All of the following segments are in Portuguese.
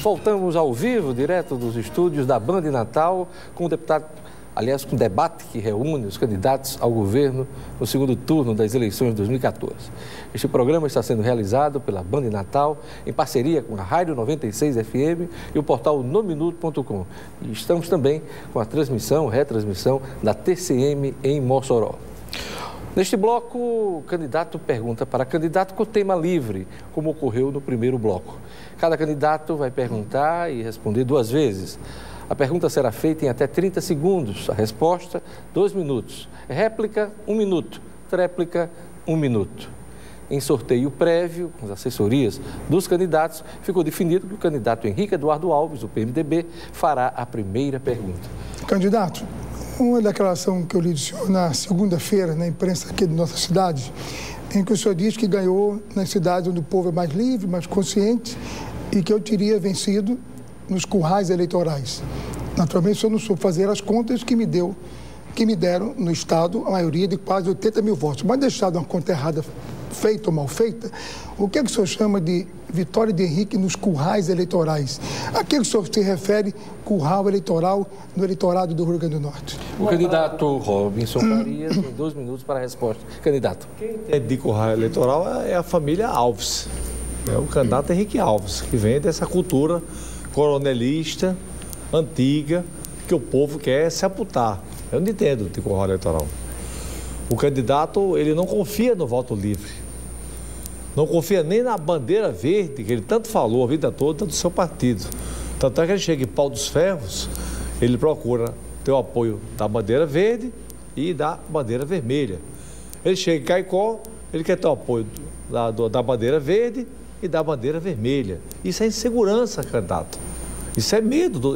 Voltamos ao vivo, direto dos estúdios da Band Natal, com o deputado, aliás, com o debate que reúne os candidatos ao governo no segundo turno das eleições de 2014. Este programa está sendo realizado pela Band Natal, em parceria com a Rádio 96 FM e o portal nominuto.com. E estamos também com a retransmissão da TCM em Mossoró. Neste bloco, o candidato pergunta para candidato com tema livre, como ocorreu no primeiro bloco. Cada candidato vai perguntar e responder 2 vezes. A pergunta será feita em até 30 segundos, a resposta, 2 minutos. Réplica, 1 minuto. Tréplica, 1 minuto. Em sorteio prévio, com as assessorias dos candidatos, ficou definido que o candidato Henrique Eduardo Alves, do PMDB, fará a primeira pergunta. Candidato, uma declaração que eu li do senhor na segunda-feira, na imprensa aqui de nossa cidade, em que o senhor diz que ganhou nas cidades onde o povo é mais livre, mais consciente, e que eu teria vencido nos currais eleitorais. Naturalmente, o senhor não soube fazer as contas que me deram no Estado a maioria de quase 80 mil votos. Mas deixado uma conta errada, feita ou mal feita, o que é que o senhor chama de vitória de Henrique nos currais eleitorais? A que o senhor se refere curral eleitoral no eleitorado do Rio Grande do Norte? O candidato Robinson Farias tem 2 minutos para a resposta. Candidato. Quem é de curral eleitoral é a família Alves. É o candidato Henrique Alves, que vem dessa cultura coronelista, antiga, que o povo quer sepultar. Eu não entendo de curral eleitoral. O candidato, ele não confia no voto livre. Não confia nem na bandeira verde, que ele tanto falou a vida toda do seu partido. Tanto é que ele chega em Pau dos Ferros, ele procura ter o apoio da bandeira verde e da bandeira vermelha. Ele chega em Caicó, ele quer ter o apoio da bandeira verde e da bandeira vermelha. Isso é insegurança, candidato. Isso é medo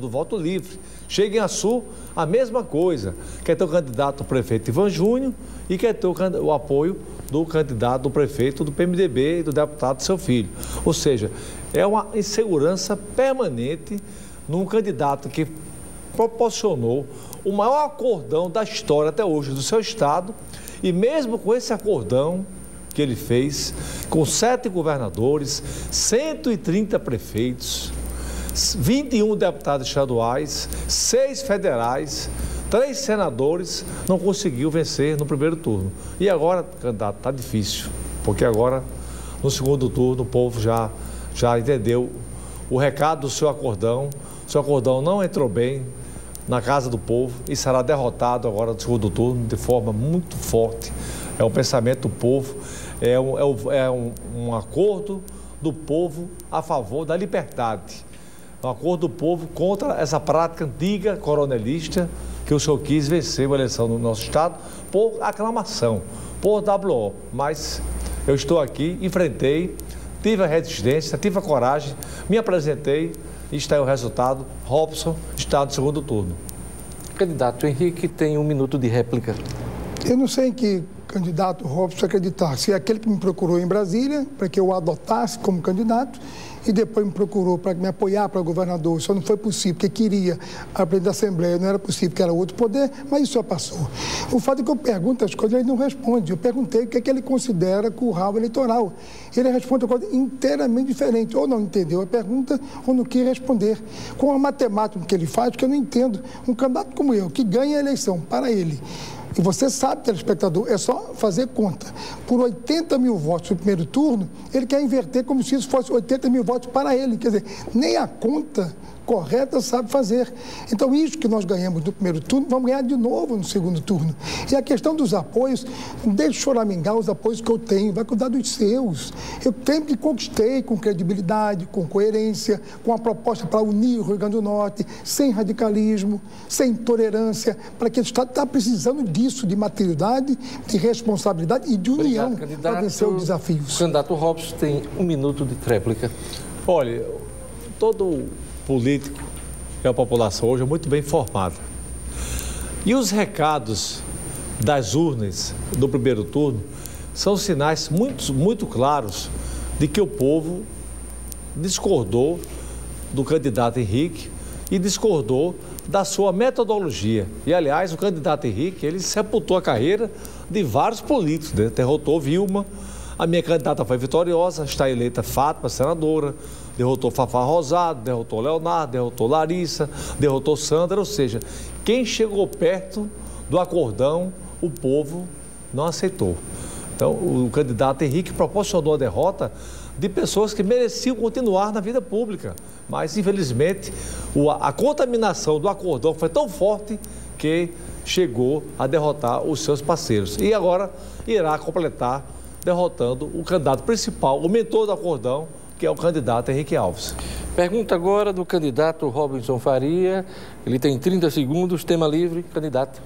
do voto livre. Chega em Açu, a mesma coisa. Quer ter o candidato prefeito Ivan Júnior e quer ter o apoio do candidato do prefeito do PMDB e do deputado seu filho. Ou seja, é uma insegurança permanente num candidato que proporcionou o maior acordão da história até hoje do seu estado, e mesmo com esse acordão que ele fez, com 7 governadores, 130 prefeitos, 21 deputados estaduais, 6 federais, 3 senadores, não conseguiu vencer no primeiro turno. E agora, candidato, está difícil, porque agora, no segundo turno, o povo já entendeu o recado do seu acordão. O seu acordão não entrou bem na casa do povo e será derrotado agora no segundo turno de forma muito forte. É um pensamento do povo, é um acordo do povo a favor da liberdade. Um acordo do povo contra essa prática antiga coronelista que o senhor quis vencer a eleição no nosso estado por aclamação, por WO. Mas eu estou aqui, enfrentei, tive a resistência, tive a coragem, me apresentei e está aí o resultado. Robson está no segundo turno. Candidato Henrique tem 1 minuto de réplica. Eu não sei em que candidato Robson acreditar. Se é aquele que me procurou em Brasília para que eu o adotasse como candidato e depois me procurou para me apoiar para governador. Isso não foi possível, porque queria a presidente da Assembleia, não era possível, que era outro poder, mas isso já passou. O fato é que eu pergunto as coisas, ele não responde. Eu perguntei o que é que ele considera curral eleitoral. Ele responde uma coisa inteiramente diferente. Ou não entendeu a pergunta, ou não quis responder. Com a matemática que ele faz, que eu não entendo. Um candidato como eu, que ganha a eleição para ele, e você sabe, telespectador, é só fazer conta. Por 80 mil votos no primeiro turno, ele quer inverter como se isso fosse 80 mil votos para ele. Quer dizer, nem a conta correta sabe fazer. Então, isso que nós ganhamos no primeiro turno, vamos ganhar de novo no segundo turno. E a questão dos apoios, não deixe de choramingar os apoios que eu tenho, vai cuidar dos seus. Eu sempre conquistei com credibilidade, com coerência, com a proposta para unir o Rio Grande do Norte, sem radicalismo, sem intolerância, para que o Estado está precisando disso, de maturidade, de responsabilidade e de união para vencer os desafios. O candidato Robson tem 1 minuto de tréplica. Olha, todo político e a população hoje é muito bem informada. E os recados das urnas do primeiro turno são sinais muito claros de que o povo discordou do candidato Henrique e discordou da sua metodologia. E, aliás, o candidato Henrique, ele sepultou a carreira de vários políticos, né? Derrotou Vilma, a minha candidata foi vitoriosa, está eleita Fátima, senadora, derrotou Fafá Rosado, derrotou Leonardo, derrotou Larissa, derrotou Sandra, ou seja, quem chegou perto do acordão, o povo não aceitou. Então, o candidato Henrique proporcionou a derrota de pessoas que mereciam continuar na vida pública, mas, infelizmente, a contaminação do acordão foi tão forte que chegou a derrotar os seus parceiros. E agora irá completar derrotando o candidato principal, o mentor do acordão, que é o candidato Henrique Alves. Pergunta agora do candidato Robinson Faria. Ele tem 30 segundos, tema livre, candidato.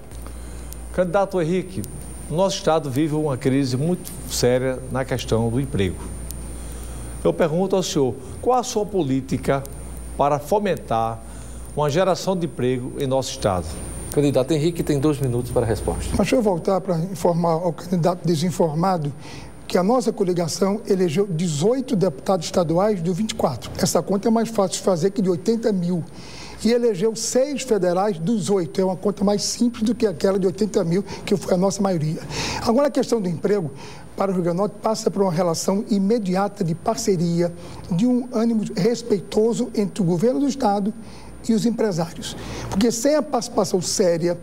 Candidato Henrique, nosso estado vive uma crise muito séria na questão do emprego. Eu pergunto ao senhor, qual a sua política para fomentar uma geração de emprego em nosso estado? Candidato Henrique tem 2 minutos para a resposta. Mas deixa eu voltar para informar ao candidato desinformado que a nossa coligação elegeu 18 deputados estaduais de 24. Essa conta é mais fácil de fazer que de 80 mil. E elegeu 6 federais dos 8. É uma conta mais simples do que aquela de 80 mil, que foi a nossa maioria. Agora, a questão do emprego para o Rio Grande do Norte passa por uma relação imediata de parceria, de um ânimo respeitoso entre o governo do estado e os empresários. Porque sem a participação séria,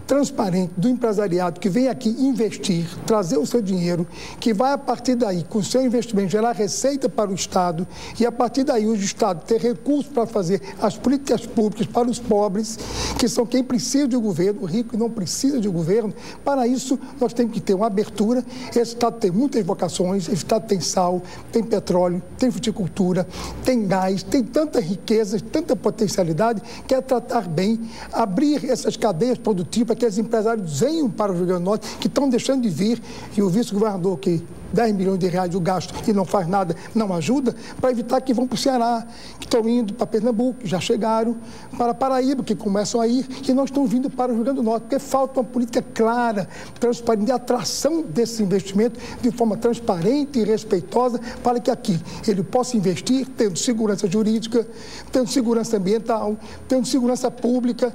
transparente do empresariado que vem aqui investir, trazer o seu dinheiro, que vai a partir daí, com o seu investimento, gerar receita para o Estado e a partir daí o Estado ter recursos para fazer as políticas públicas para os pobres, que são quem precisa de governo, o rico não precisa de governo. Para isso, nós temos que ter uma abertura. Esse Estado tem muitas vocações, esse Estado tem sal, tem petróleo, tem fruticultura, tem gás, tem tanta riqueza, tanta potencialidade, que é tratar bem, abrir essas cadeias produtivas, que os empresários venham para o Rio Grande do Norte, que estão deixando de vir, e o vice-governador que 10 milhões de reais o gasto e não faz nada, não ajuda, para evitar que vão para o Ceará, que estão indo para Pernambuco, que já chegaram, para Paraíba, que começam a ir, e não estão vindo para o Rio Grande do Norte, porque falta uma política clara, transparente, de atração desse investimento de forma transparente e respeitosa, para que aqui ele possa investir, tendo segurança jurídica, tendo segurança ambiental, tendo segurança pública,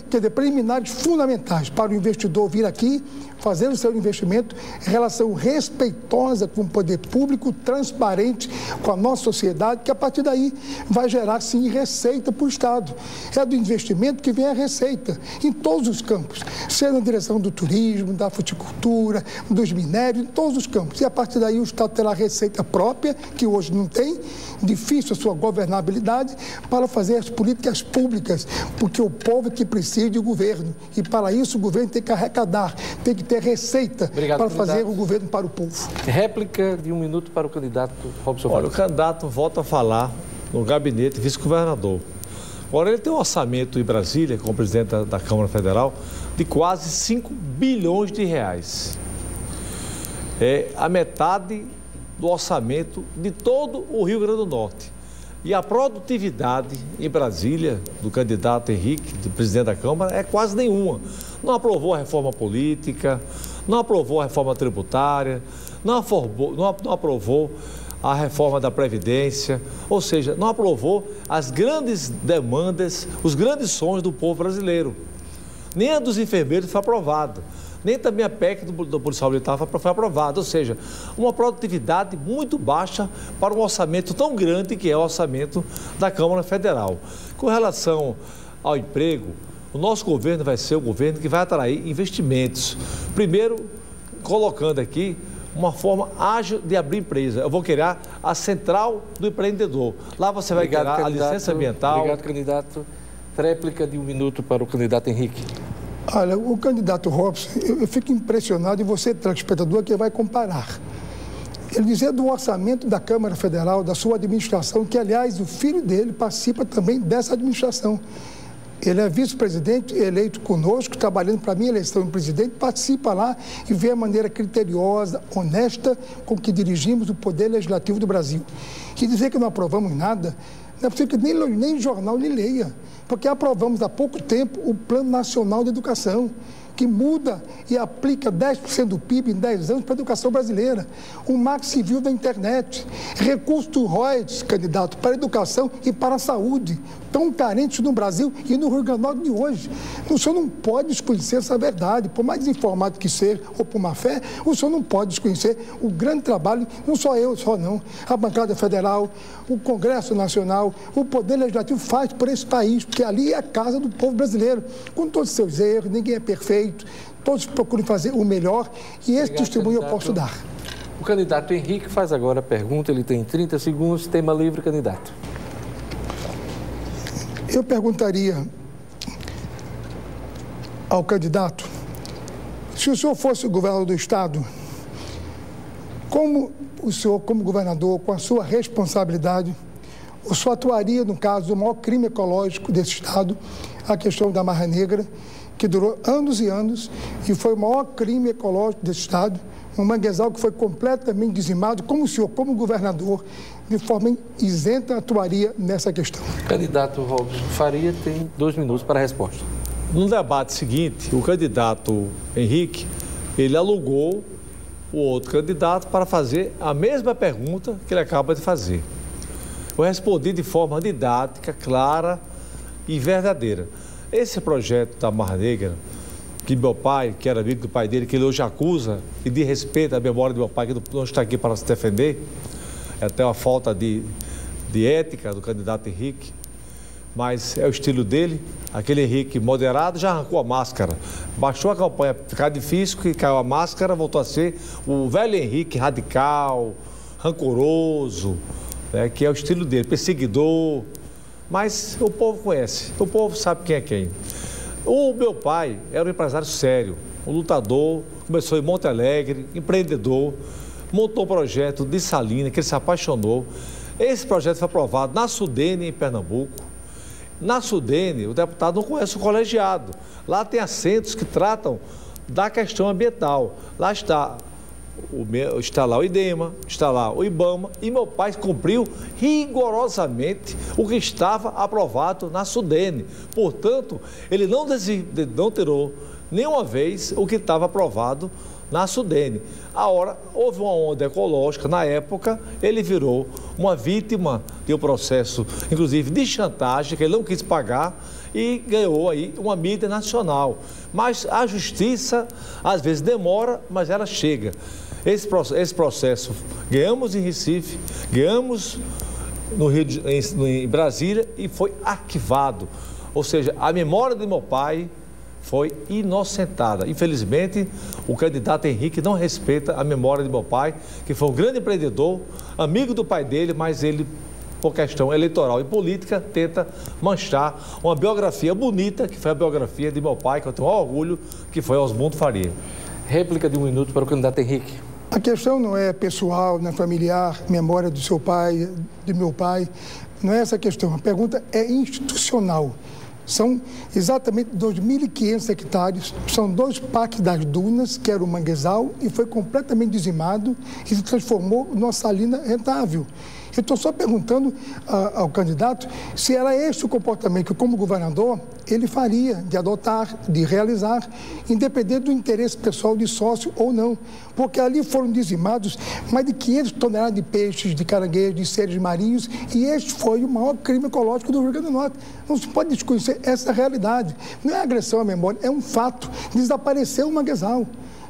quer dizer, preliminares fundamentais para o investidor vir aqui, fazer o seu investimento, relação respeitosa com o poder público, transparente com a nossa sociedade, que a partir daí vai gerar, sim, receita para o Estado. É do investimento que vem a receita, em todos os campos, seja na direção do turismo, da fruticultura, dos minérios, em todos os campos. E a partir daí o Estado terá receita própria, que hoje não tem, difícil a sua governabilidade, para fazer as políticas públicas, porque o povo é que precisa de governo. E para isso o governo tem que arrecadar, tem que ter receita. Obrigado, para candidato. fazer o governo para o povo. Réplica de 1 minuto para o candidato Robinson Faria. Olha, o candidato volta a falar no gabinete vice-governador. Agora, ele tem um orçamento em Brasília, como presidente da Câmara Federal, de quase 5 bilhões de reais. É a metade do orçamento de todo o Rio Grande do Norte. E a produtividade em Brasília, do candidato Henrique, do presidente da Câmara, é quase nenhuma. Não aprovou a reforma política, não aprovou a reforma tributária, não aprovou a reforma da Previdência, ou seja, não aprovou as grandes demandas, os grandes sonhos do povo brasileiro. Nem a dos enfermeiros foi aprovada, nem também a PEC do policial militar foi aprovada, ou seja, uma produtividade muito baixa para um orçamento tão grande que é o orçamento da Câmara Federal. Com relação ao emprego, o nosso governo vai ser o governo que vai atrair investimentos. Primeiro, colocando aqui uma forma ágil de abrir empresa. Eu vou criar a Central do Empreendedor. Lá você vai criar a licença ambiental. Obrigado, candidato. Réplica de 1 minuto para o candidato Henrique. Olha, o candidato Robson, eu fico impressionado, e você, telespectador, que vai comparar. Ele dizia do orçamento da Câmara Federal, da sua administração, que, aliás, o filho dele participa também dessa administração. Ele é vice-presidente eleito conosco, trabalhando para a minha eleição em presidente, participa lá e vê a maneira criteriosa, honesta, com que dirigimos o Poder Legislativo do Brasil. E dizer que não aprovamos nada, não é possível que nem jornal ele leia, porque aprovamos há pouco tempo o Plano Nacional de Educação, que muda e aplica 10% do PIB em 10 anos para a educação brasileira. O Marco Civil da Internet, recurso do royalties, candidato, para a educação e para a saúde. tão carentes no Brasil e no Rio Grande do Norte de hoje. O senhor não pode desconhecer essa verdade, por mais desinformado que seja, ou por má fé, o senhor não pode desconhecer o grande trabalho, não só eu, só não, a bancada federal, o Congresso Nacional, o Poder Legislativo faz por esse país, porque ali é a casa do povo brasileiro, com todos os seus erros, ninguém é perfeito, todos procuram fazer o melhor e esse testemunho eu posso dar. O candidato Henrique faz agora a pergunta, ele tem 30 segundos, tema livre, candidato. Eu perguntaria ao candidato, se o senhor fosse o governador do Estado, como o senhor, como governador, com a sua responsabilidade, o senhor atuaria no caso do maior crime ecológico desse Estado, a questão da Marra Negra, que durou anos e anos e foi o maior crime ecológico desse Estado, um manguezal que foi completamente dizimado, como o senhor, como governador, de forma isenta, atuaria nessa questão? O candidato Robson Faria tem 2 minutos para a resposta. No debate seguinte, o candidato Henrique, ele alugou o outro candidato para fazer a mesma pergunta que ele acaba de fazer. Eu respondi de forma didática, clara e verdadeira. Esse projeto da Marra Negra, que meu pai, que era amigo do pai dele, que ele hoje acusa e de respeito à memória do meu pai, que não está aqui para se defender, é até uma falta de ética do candidato Henrique, mas é o estilo dele, aquele Henrique moderado já arrancou a máscara, baixou a campanha, ficar difícil, que caiu a máscara, voltou a ser o velho Henrique radical, rancoroso, né, que é o estilo dele, perseguidor, mas o povo conhece, o povo sabe quem é quem. O meu pai era um empresário sério, um lutador, começou em Monte Alegre, empreendedor, montou um projeto de Salina, que ele se apaixonou. Esse projeto foi aprovado na Sudene, em Pernambuco. Na Sudene, o deputado não conhece o colegiado. Lá tem assentos que tratam da questão ambiental. Lá está lá o IDEMA, está lá o IBAMA, e meu pai cumpriu rigorosamente o que estava aprovado na Sudene. Portanto, ele não tirou nenhuma vez o que estava aprovado na Sudene. Agora, houve uma onda ecológica, na época, ele virou uma vítima de um processo, inclusive de chantagem, que ele não quis pagar, e ganhou aí uma mídia nacional. Mas a justiça, às vezes, demora, mas ela chega. Esse processo, ganhamos em Recife, ganhamos em Brasília e foi arquivado. Ou seja, a memória de meu pai foi inocentada. Infelizmente, o candidato Henrique não respeita a memória de meu pai, que foi um grande empreendedor, amigo do pai dele, mas ele, por questão eleitoral e política, tenta manchar uma biografia bonita, que foi a biografia de meu pai, que eu tenho orgulho, que foi Osmundo Faria. Réplica de 1 minuto para o candidato Henrique. A questão não é pessoal, não é familiar, memória do seu pai, do meu pai, não é essa a questão. A pergunta é institucional. São exatamente 2.500 hectares, são 2 parques das dunas, que era o manguezal, e foi completamente dizimado e se transformou numa salina rentável. Eu estou só perguntando ao candidato se era esse o comportamento que, como governador, ele faria, de adotar, de realizar, independente do interesse pessoal de sócio ou não. Porque ali foram dizimados mais de 500 toneladas de peixes, de caranguejos, de seres marinhos, e este foi o maior crime ecológico do Rio Grande do Norte. Não se pode desconhecer essa realidade. Não é agressão à memória, é um fato. Desapareceu o manguezal.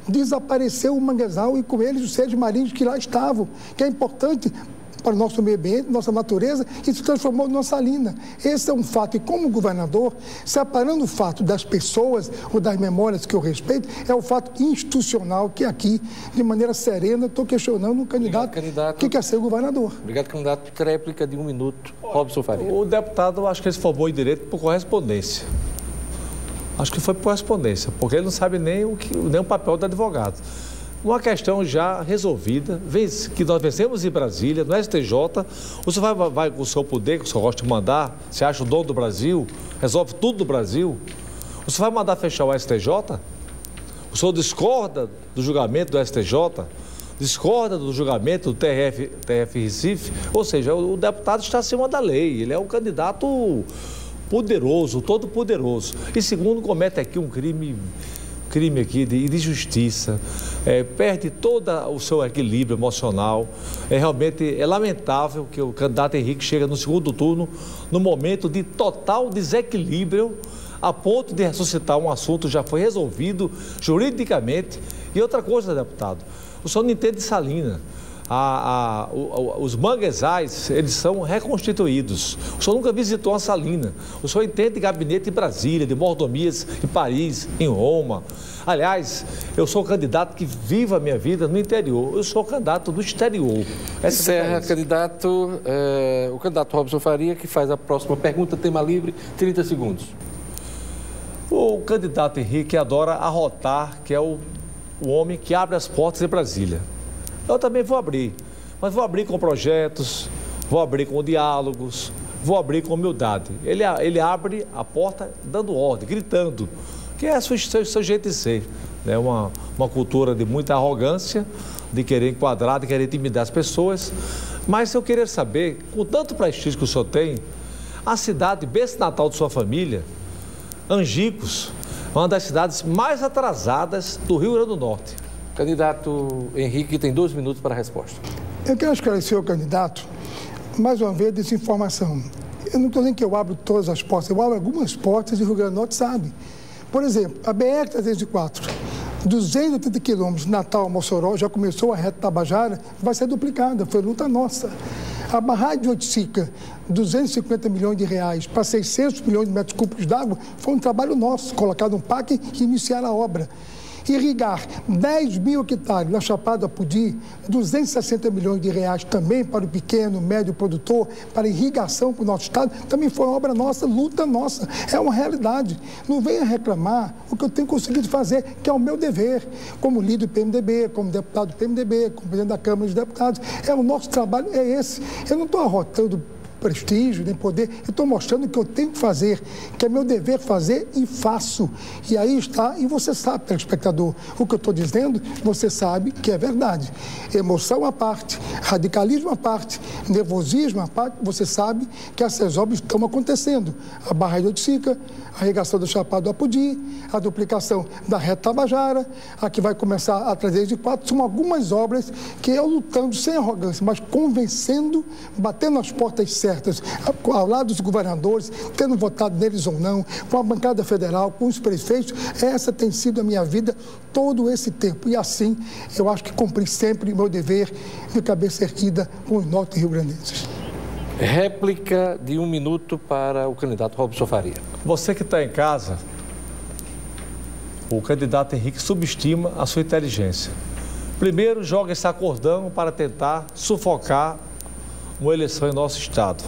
Desapareceu o manguezal e com eles os seres marinhos que lá estavam, que é importante para o nosso meio ambiente, nossa natureza, e se transformou numa salina. Esse é um fato, e como governador, separando o fato das pessoas ou das memórias que eu respeito, é o fato institucional que aqui, de maneira serena, estou questionando um candidato, que quer ser governador. Obrigado, candidato. Réplica de 1 minuto, Robson Faria. O deputado, acho que ele se formou em direito por correspondência. Acho que foi por correspondência, porque ele não sabe nem o papel do advogado. Uma questão já resolvida, que nós vencemos em Brasília, no STJ, o senhor vai com o seu poder, que o senhor gosta de mandar, você acha o dono do Brasil, resolve tudo do Brasil, o senhor vai mandar fechar o STJ? O senhor discorda do julgamento do STJ? Discorda do julgamento do TRF Recife? Ou seja, o deputado está acima da lei, ele é um candidato poderoso, todo poderoso. E segundo, comete aqui um crime crime aqui de justiça, perde todo o seu equilíbrio emocional. Realmente é lamentável que o candidato Henrique chega no segundo turno no momento de total desequilíbrio, a ponto de ressuscitar um assunto que já foi resolvido juridicamente. E outra coisa, deputado, o senhor não entende de Salina. Os manguezais, eles são reconstituídos. O senhor nunca visitou a Salina. O senhor entende de gabinete em Brasília, de mordomias em Paris, em Roma. Aliás, eu sou candidato que vive a minha vida no interior. Eu sou candidato do exterior. Encerra, candidato, o candidato Robson Faria, que faz a próxima pergunta, tema livre, 30 segundos. O candidato Henrique adora arrotar, que é o homem que abre as portas em Brasília. Eu também vou abrir, mas vou abrir com projetos, vou abrir com diálogos, vou abrir com humildade. Ele abre a porta dando ordem, gritando, que é o seu jeito de ser. Né? Uma cultura de muita arrogância, de querer enquadrar, de querer intimidar as pessoas. Mas eu queria saber, com tanto prestígio que o senhor tem, a cidade berço natal de sua família, Angicos, uma das cidades mais atrasadas do Rio Grande do Norte. Candidato Henrique tem 2 minutos para a resposta. Eu quero esclarecer o candidato, mais uma vez, desinformação. Eu não estou dizendo que eu abro todas as portas, eu abro algumas portas e o Rio Grande do Norte sabe. Por exemplo, a BR-304, 280 quilômetros, Natal, Mossoró, já começou a reta Tabajara, vai ser duplicada, foi luta nossa. A barragem de Oiticica, 250 milhões de reais para 600 milhões de metros cúbicos d'água, foi um trabalho nosso, colocar um PAC e iniciar a obra. Irrigar 10 mil hectares na Chapada Apodi, 260 milhões de reais também para o pequeno, médio produtor, para irrigação para o nosso estado, também foi uma obra nossa, luta nossa, é uma realidade. Não venha reclamar o que eu tenho conseguido fazer, que é o meu dever, como líder do PMDB, como deputado do PMDB, como presidente da Câmara dos Deputados, o nosso trabalho é esse. Eu não estou arrotando prestígio, nem poder, eu estou mostrando o que eu tenho que fazer, que é meu dever fazer e faço. E aí está, e você sabe, telespectador, o que eu estou dizendo, você sabe que é verdade. Emoção à parte, radicalismo à parte, nervosismo à parte, você sabe que essas obras estão acontecendo. A barragem de Oiticica, a irrigação do Chapada do Apodi, a duplicação da reta Tabajara, a que vai começar a 304, são algumas obras que eu lutando sem arrogância, mas convencendo, batendo as portas certas, ao lado dos governadores, tendo votado neles ou não, com a bancada federal, com os prefeitos, essa tem sido a minha vida todo esse tempo. E assim, eu acho que cumpri sempre o meu dever de cabeça erguida com os norte rio-grandenses. Réplica de 1 minuto para o candidato Robson Faria. Você que está em casa, o candidato Henrique subestima a sua inteligência. Primeiro, joga esse acordão para tentar sufocar uma eleição em nosso estado,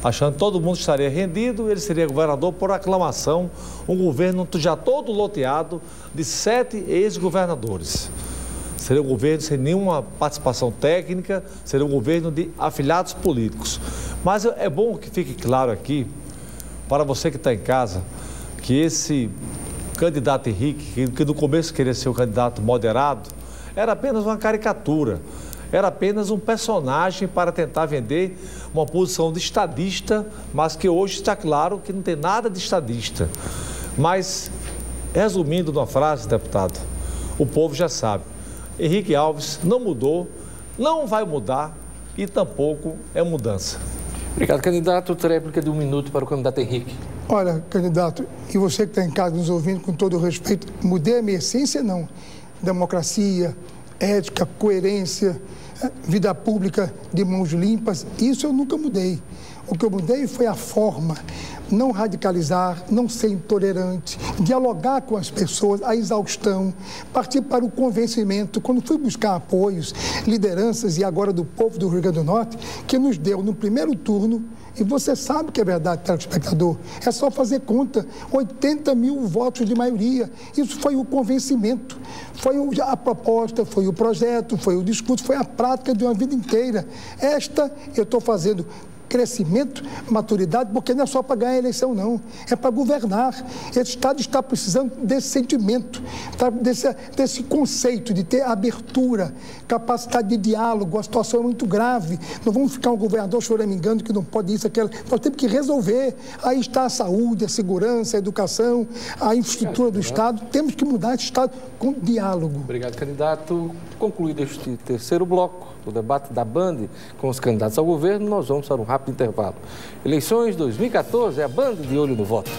achando que todo mundo estaria rendido, ele seria governador por aclamação, um governo já todo loteado de 7 ex-governadores. Seria um governo sem nenhuma participação técnica, seria um governo de afiliados políticos. Mas é bom que fique claro aqui, para você que está em casa, que esse candidato Henrique, que no começo queria ser um candidato moderado, era apenas uma caricatura. Era apenas um personagem para tentar vender uma posição de estadista, mas que hoje está claro que não tem nada de estadista. Mas, resumindo numa frase, deputado, o povo já sabe. Henrique Alves não mudou, não vai mudar e tampouco é mudança. Obrigado, candidato. Tréplica de 1 minuto para o candidato Henrique. Olha, candidato, e você que está em casa nos ouvindo, com todo o respeito, mudei a minha essência, não. Democracia, ética, coerência, vida pública de mãos limpas, isso eu nunca mudei. O que eu mudei foi a forma, não radicalizar, não ser intolerante, dialogar com as pessoas, a exaustão, partir para o convencimento. Quando fui buscar apoios, lideranças e agora do povo do Rio Grande do Norte, que nos deu no primeiro turno, e você sabe que é verdade, telespectador, é só fazer conta, 80 mil votos de maioria. Isso foi o convencimento, foi a proposta, foi o projeto, foi o discurso, foi a prática de uma vida inteira. Esta eu estou fazendo crescimento, maturidade, porque não é só para ganhar a eleição, não. É para governar. Esse Estado está precisando desse sentimento, desse conceito de ter abertura, capacidade de diálogo. A situação é muito grave. Não vamos ficar um governador choramingando que não pode isso, aquilo. Nós temos que resolver. Aí está a saúde, a segurança, a educação, a infraestrutura do Estado. Temos que mudar esse Estado com diálogo. Obrigado, candidato. Concluído este terceiro bloco do debate da Band com os candidatos ao governo, nós vamos para um rápido intervalo. Eleições 2014, é a Band de olho no voto.